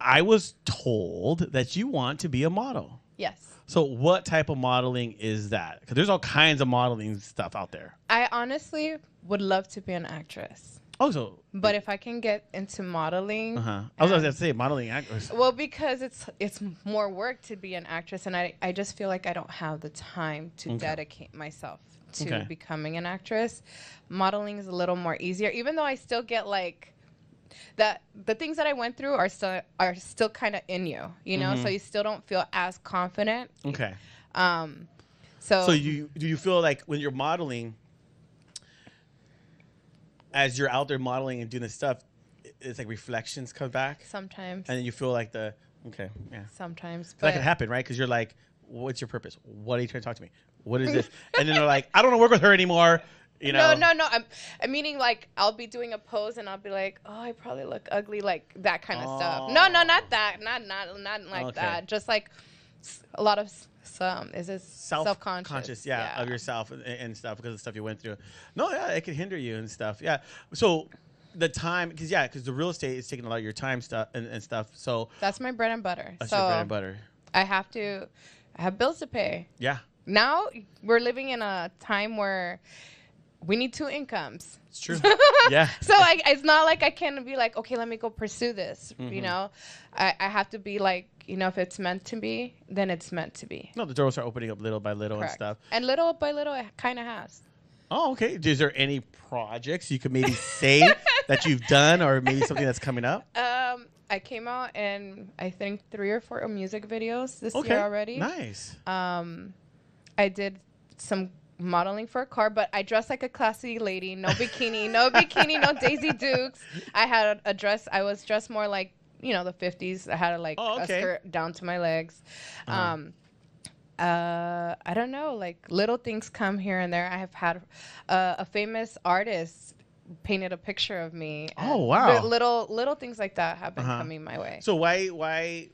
I was told that you want to be a model. Yes. So what type of modeling is that? Because there's all kinds of modeling stuff out there. I honestly would love to be an actress. Oh, so. But if I can get into modeling. I was going to say modeling actress. Well, because it's more work to be an actress, and I just feel like I don't have the time to dedicate myself to becoming an actress. Modeling is a little more easier, even though I still get like that the things that I went through are still kind of in you, you know, so you still don't feel as confident. Okay. So do you feel like when you're modeling, as you're out there modeling and doing this stuff, it's like reflections come back sometimes, and then you feel like sometimes, but that can happen, right? Because you're like, what's your purpose? What are you trying to talk to me? What is this? And then they're like, I don't want to work with her anymore. You know? No. I'm meaning like I'll be doing a pose and I'll be like, oh, I probably look ugly, like that kind of stuff. No, not that, not like that. Just like a lot of self-conscious? Yeah, of yourself and stuff because of the stuff you went through. No, yeah, it can hinder you and stuff. Yeah. So the time, because the real estate is taking a lot of your time stuff and stuff. So that's my bread and butter. That's your bread and butter. I have bills to pay. Yeah. Now we're living in a time where we need 2 incomes. It's true. Yeah. So it's not like I can be like, okay, let me go pursue this. You know, I have to be like, you know, if it's meant to be, then it's meant to be. No, the doors are opening up little by little. Correct. And stuff. And little by little, it kind of has. Oh, okay. Is there any projects you could maybe say that you've done, or maybe something that's coming up? I came out in, I think, 3 or 4 music videos this year already. Nice. I did some modeling for a car, but I dressed like a classy lady. No bikini, no Daisy Dukes. I had a dress. I was dressed more like, you know, the 50s. I had a skirt down to my legs. I don't know, like little things come here and there. I have had a famous artist painted a picture of me. Oh, wow. Little things like that have been coming my way. So why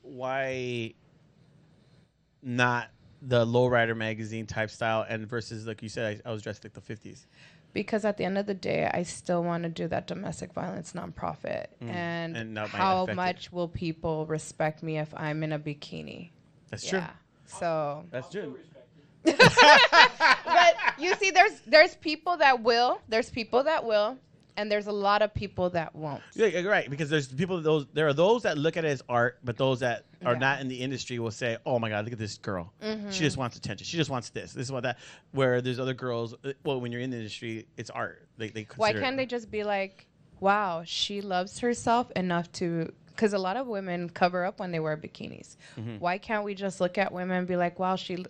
not the lowrider magazine type style and versus, like you said, I was dressed like the 50s? Because at the end of the day, I still want to do that domestic violence nonprofit. And how much will people respect me if I'm in a bikini? That's true. So that's true. But you see, there's people that will. There's people that will. And there's a lot of people that won't. Yeah, right. Because there's people. There are those that look at it as art, but those that are not in the industry will say, "Oh my God, look at this girl. She just wants attention. She just wants this. This is what that." Where there's other girls. Well, when you're in the industry, it's art. Why can't they just be like, "Wow, she loves herself enough to." Because a lot of women cover up when they wear bikinis. Why can't we just look at women and be like, wow, she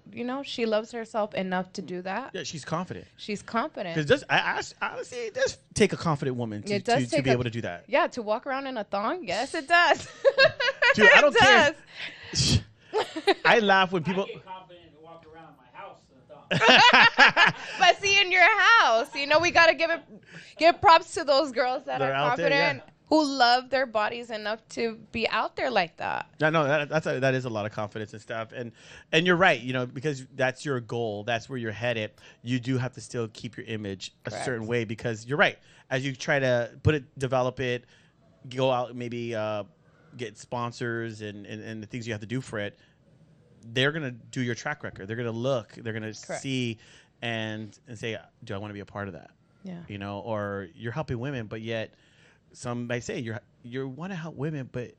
loves herself enough to do that? Yeah, she's confident. She's confident. Because honestly, it does take a confident woman to be able to do that. Yeah, to walk around in a thong? Yes, it does. Dude, I don't care. I laugh when people... I get confident to walk around my house in a thong. But see, in your house, you know, we got to give props to those girls that are confident. Who love their bodies enough to be out there like that. I know that is a lot of confidence and stuff, and you're right, you know, because that's your goal, that's where you're headed. You do have to still keep your image a certain way, because you're right. As you try to develop it, go out, maybe get sponsors and the things you have to do for it. They're gonna do your track record. They're gonna look. They're gonna see and say, do I want to be a part of that? Yeah, you know, or you're helping women, but yet. Some might say you want to help women, but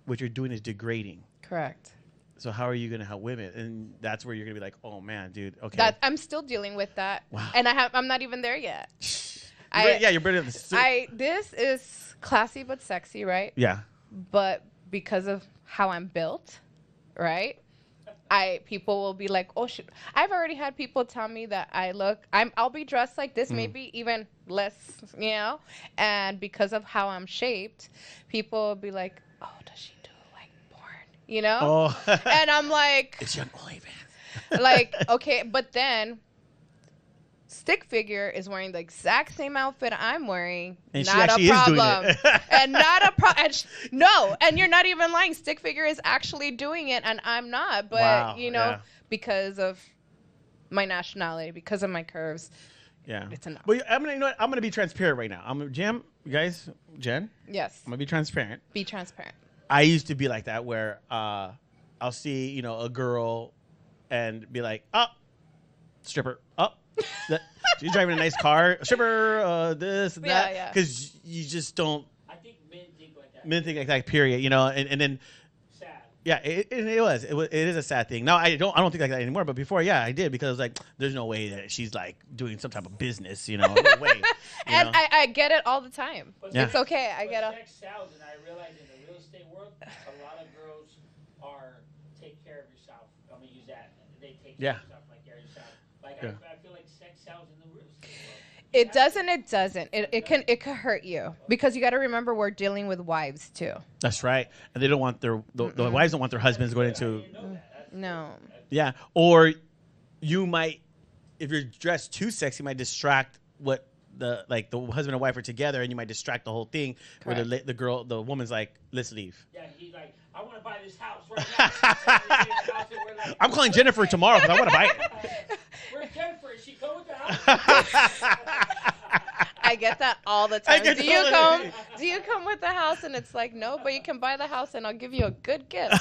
what you're doing is degrading. Correct. So how are you going to help women? And that's where you're going to be like, oh man, dude. Okay. I'm still dealing with that. Wow. And I'm not even there yet. You're better than this is classy but sexy, right? Yeah. But because of how I'm built, right? People will be like, oh shit. I've already had people tell me that I'll be dressed like this, maybe even less, you know, and because of how I'm shaped, people will be like, oh, does she do like porn, you know? Oh. And I'm like, it's young OnlyFans. Like, okay, but then Stick Figure is wearing the exact same outfit I'm wearing. And not she a problem. Is doing it. And not a problem. No, and you're not even lying. Stick Figure is actually doing it, and I'm not. But, you know, because of my nationality, because of my curves. Yeah. It's enough. But I'm gonna be transparent right now. Jen. Yes. I'm gonna be transparent. Be transparent. I used to be like that, where I'll see, you know, a girl and be like, oh, stripper, oh. She's driving a nice car, stripper, this and that, because you just don't. I think men think like that. Men think like that, period. You know, and then. Sad. Yeah, it is a sad thing. Now I don't think like that anymore. But before, I did, because I was like, there's no way that she's like doing some type of business. You know, no way. And I get it all the time. It's okay. I get it. Sex sells, and I realize in the real estate world, a lot of girls take care of yourself. I'm gonna use that. They take care of yourself like you're yourself. Like I feel like sex sells in the real estate world. It doesn't. It can hurt you, because you got to remember we're dealing with wives too. That's right, and they don't want the wives don't want their husbands going into. No. Yeah, or you might, if you're dressed too sexy, you might distract what the husband and wife are together, and you might distract the whole thing. Correct. Where the woman's like, let's leave. Yeah, he's like, I want to buy this house right now. I'm calling Jennifer tomorrow because I want to buy it. Where's Jennifer? Is she come with the house? I get that all the time. get Do you come with the house? And it's like, no, but you can buy the house and I'll give you a good gift.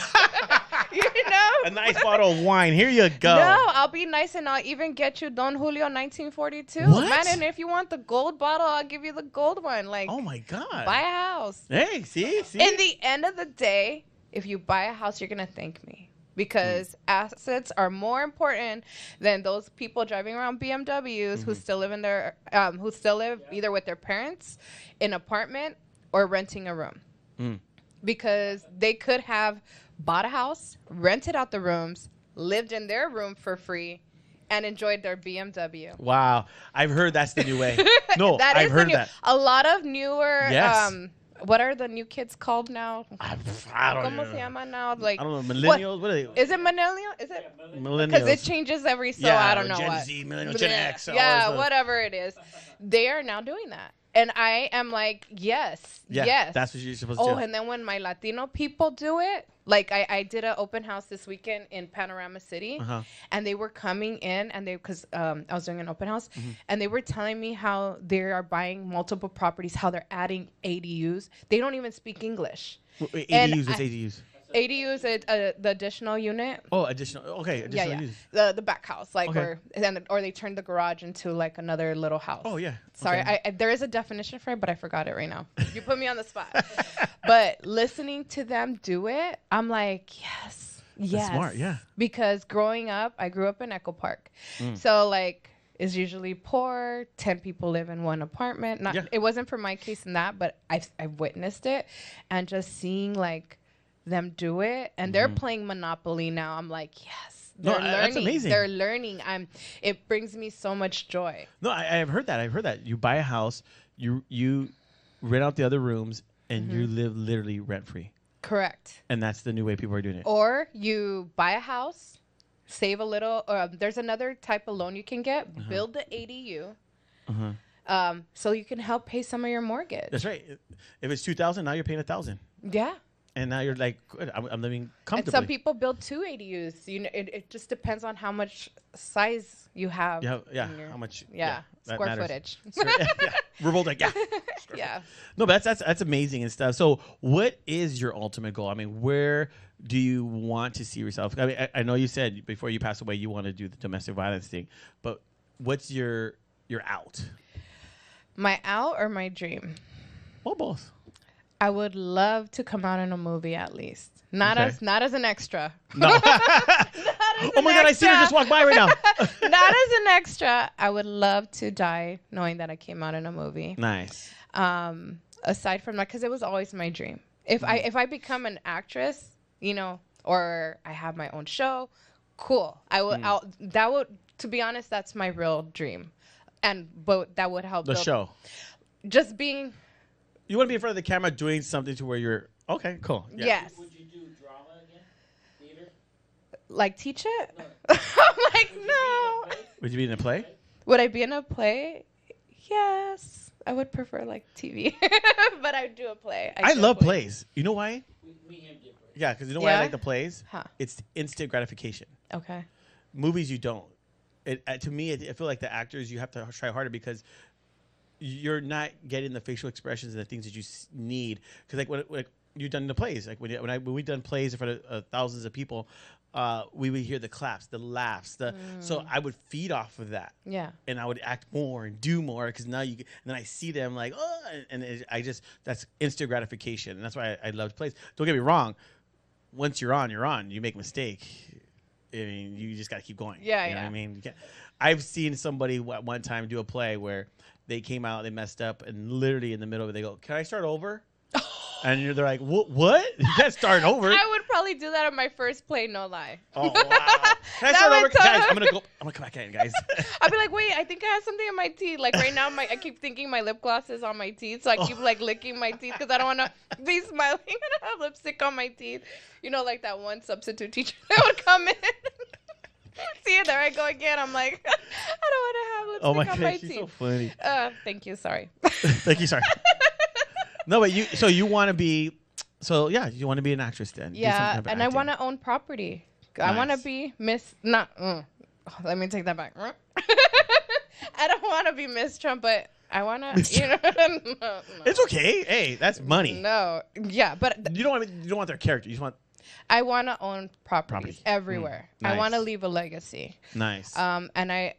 You know? A nice bottle of wine. Here you go. No, I'll be nice and I'll even get you Don Julio 1942. What? Man, and if you want the gold bottle, I'll give you the gold one. Like, Oh my God. buy a house. Hey, see? In the end of the day, if you buy a house, you're going to thank me. Because assets are more important than those people driving around BMWs who still live in their either with their parents, in an apartment, or renting a room. Because they could have bought a house, rented out the rooms, lived in their room for free, and enjoyed their BMW. Wow. I've heard that's the new way. No, That I've is heard the new, that. a lot of newer. Yes. What are the new kids called now? I don't ¿Cómo know. se llama now? Like, I don't know. Millennials? What are they? Is it millennial? Is it? Millennials. Because it changes every I don't know Gen what. Z, millennial, Gen X. all Yeah, this, whatever it is. They are now doing that. And I am like, yes. That's what you're supposed to do. Oh, and then when my Latino people do it, like I did an open house this weekend in Panorama City, and they were coming in, and because I was doing an open house, and they were telling me how they are buying multiple properties, how they're adding ADUs. They don't even speak English. ADUs, what's ADUs? ADU is the additional unit. Oh, additional. Okay, additional use. The back house, like Okay. or they turned the garage into like another little house. Oh, yeah. Sorry, Okay. I there is a definition for it, but I forgot it right now. You put me on the spot. But listening to them do it, I'm like, yes. That's smart, yeah. Because growing up, I grew up in Echo Park, so like. Is usually poor. 10 people live in one apartment. It wasn't for my case in that, but I've witnessed it, and just seeing like them do it, and they're playing Monopoly now. I'm like, yes, they're learning. That's amazing. They're learning. It brings me so much joy. No, I've heard that. I've heard that. You buy a house, you rent out the other rooms, and you live literally rent free. Correct. And that's the new way people are doing it. Or you buy a house, save a little. There's another type of loan you can get. Build the ADU. So you can help pay some of your mortgage. That's right. If it's $2,000, now you're paying $1,000, Yeah. and now you're like, good, I'm living comfortably. And some people build 2 ADUs. You know, it just depends on how much size you have. Yeah. in your- How much? Yeah. that Square matters. footage. Yeah. We're both like, yeah. Yeah. No, but that's amazing and stuff. So, what is your ultimate goal? I mean, where do you want to see yourself? I mean, I know you said before you pass away you want to do the domestic violence thing, but what's your out? My out or my dream? Well, both. I would love to come out in a movie at least. Not Okay. as an extra. No. Oh my God! I see her just walk by right now. Not as an extra. I would love to die knowing that I came out in a movie. Nice. Aside from that, because it was always my dream. If I become an actress, you know, or I have my own show, cool. That would, to be honest, that's my real dream, but that would help The show. Just being. You want to be in front of the camera doing something to where you're okay. Cool. Yeah. Yes. Would you do drama again? Theater? Like teach it? No. I'm like, no. Would you be in a play? Would I be in a play? Yes. I would prefer like TV, but I'd do a play. I love plays. You know why? Me and him did. Yeah, because you know why I Yeah? like the plays? Huh. It's instant gratification. Okay. Movies, you don't. To me, I feel like the actors, you have to try harder because you're not getting the facial expressions and the things that you need. Because like when you've done the plays, like when we've done plays in front of thousands of people, we would hear the claps, the laughs, so I would feed off of that. Yeah. And I would act more and do more because now and then I see them like, oh, and that's instant gratification, and that's why I love plays. Don't get me wrong. Once you're on, you're on. You make a mistake, I mean, you just got to keep going. Yeah, you know yeah. what I mean, I've seen somebody at one time do a play where they came out, they messed up, and literally in the middle of it, they go, "Can I start over?" And they're like, "What? You can't start over." I would probably do that on my first play, no lie. Oh wow! Can I That start would over, guys? totally- I'm gonna come back in, guys. I'd be like, wait, I think I have something in my teeth. Like right now, I keep thinking my lip gloss is on my teeth, so I keep like licking my teeth because I don't want to be smiling and have lipstick on my teeth. You know, like that one substitute teacher that would come in. See, there I go again. I'm like, I don't want to have lipstick on my gosh, she's teeth. so funny. Thank you. Sorry. Thank you. Sorry. No, but you want to be So yeah, you want to be an actress then? Yeah, and I want to own property. Nice. I want to be Miss. Not. Let me take that back. I don't want to be Miss Trump, but I want to. You know, no. It's okay. Hey, that's money. No. Yeah, but You don't want their character. You just want. I want to own properties everywhere. Nice. I want to leave a legacy. Nice. And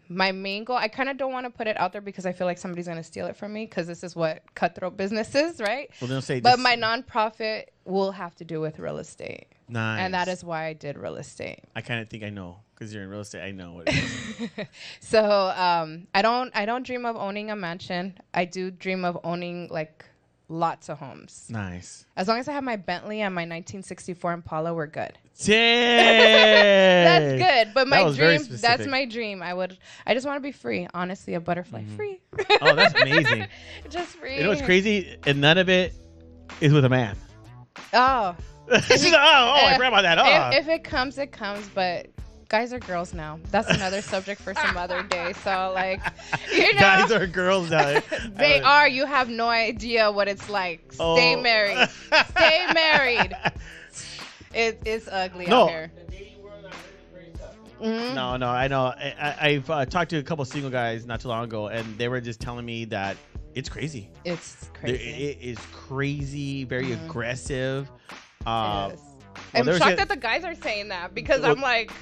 my main goal, I kind of don't want to put it out there because I feel like somebody's going to steal it from me because this is what cutthroat business is, right? Well, they'll say. But my nonprofit will have to do with real estate. Nice. And that is why I did real estate. I kind of think I know because you're in real estate. I know what it is. So I don't dream of owning a mansion. I do dream of owning like lots of homes. Nice. As long as I have my Bentley and my 1964 Impala, we're good. Dang. That's good. But my dream, that's specific. my dream. I just want to be free. Honestly, a butterfly. Free. Oh, that's amazing. Just free. You know what's crazy? And none of it is with a man. Oh. She's like, I forgot about that. Oh. If it comes, it comes. But guys are girls now. That's another subject for some other day. So, like, you know. Guys are girls now. They are. You have no idea what it's like. Stay married. Stay married. It's ugly out here. The dating world, I heard, is very tough. Mm-hmm. No, I know. I've talked to a couple single guys not too long ago, and they were just telling me that it's crazy. It's crazy. It is crazy, very aggressive. It is. Well, I'm there's shocked a- that the guys are saying that because Well, I'm like,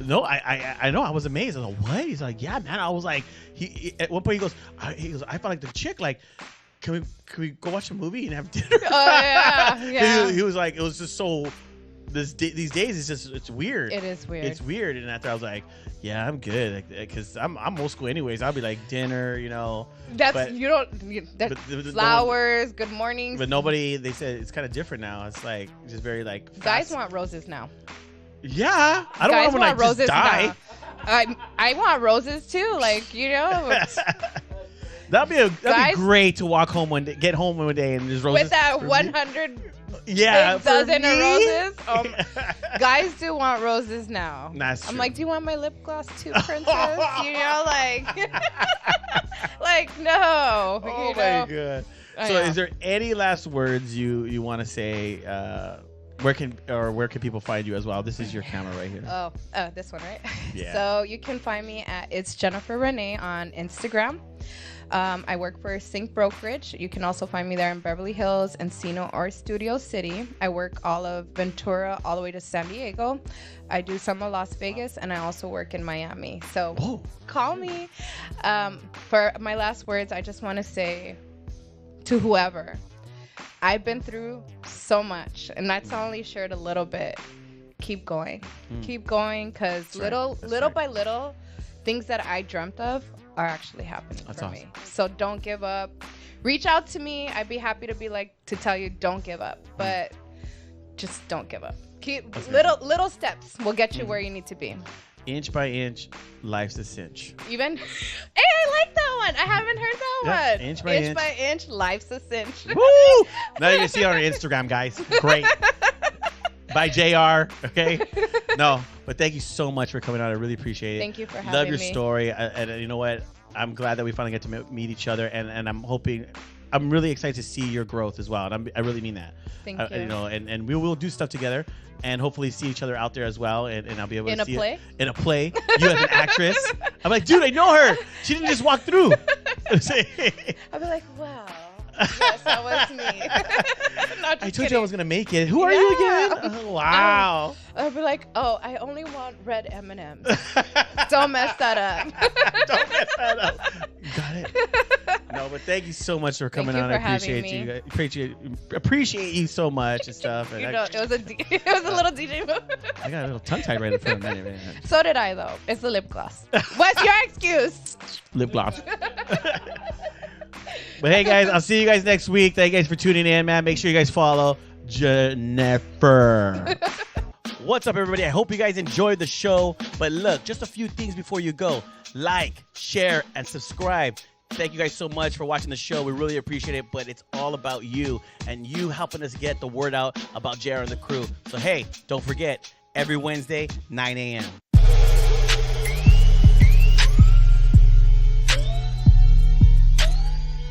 No, I know. I was amazed. I was like, what? He's like, yeah, man. I was like, he at one point I felt like the chick, like, can we go watch a movie and have dinner? oh yeah. He was like, it was just so. These days it's weird. It is weird. It's weird, and after I was like, yeah, I'm good, because I'm old school anyways. I'll be like dinner, you know. That's but- that's but flowers, good mornings. But nobody. They said it's kind of different now. It's like just very like. Guys fast. want roses now. Yeah, I don't Guys want when I just roses die. now. I want roses too. Like, you know. That'd Guys- be great to walk home get home one day and there's roses. With that for me. 100 yeah, for dozen of me? roses. Guys do want roses now. That's I'm true. like, do you want my lip gloss too, princess? You know, like, like no. Oh you my know? god. I So, know. is there any last words you want to say? Where can people find you as well? This is your camera right here. Oh, this one, right? Yeah. So you can find me at It's Jennifer Renee on Instagram. I work for Sync Brokerage. You can also find me there in Beverly Hills, Encino, or Studio City. I work all of Ventura all the way to San Diego. I do some of Las Vegas, and I also work in Miami. So Whoa. call me. For my last words, I just want to say to whoever, I've been through so much, and that's only shared a little bit. Keep going. Keep going, because little by little, things that I dreamt of are actually happening for me. So don't give up. Reach out to me. I'd be happy to tell you don't give up, but just don't give up. Keep little steps will get you where you need to be. Inch by inch, life's a cinch. Even, hey, I like that one. I haven't heard that Yeah, one. inch by inch. Life's a cinch. Woo! Now you can see it on our Instagram, guys. Great. By JR. Okay. No, but thank you so much for coming on. I really appreciate it. Thank you for having Love your me. story, and you know what? I'm glad that we finally get to meet each other, and I'm really excited to see your growth as well, and I really mean that. Thank you. You know, and we will do stuff together, and hopefully see each other out there as well, and I'll be able In to a see play? it in a play. You as an actress. I'm like, dude, I know her. She didn't just walk through. I'll be like, wow. Yes, that was me. Not just I told you I kidding. was gonna make it. Who are you again? Oh, wow. I'll be like, oh, I only want red M&Ms. Don't mess that up. Don't mess that up. Got it. No, but thank you so much for coming you on. for I appreciate having you. Appreciate you so much and stuff. And You know, it was a little DJ move. I got a little tongue tied right in front of me. Man. So did I, though. It's the lip gloss. What's your excuse? Lip gloss. But hey, guys, I'll see you guys next week. Thank you guys for tuning in, man. Make sure you guys follow Jennifer. What's up, everybody? I hope you guys enjoyed the show. But look, just a few things before you go. Like, share, and subscribe. Thank you guys so much for watching the show. We really appreciate it, but it's all about you and you helping us get the word out about JR and the crew. So, hey, don't forget, every Wednesday, 9 a.m.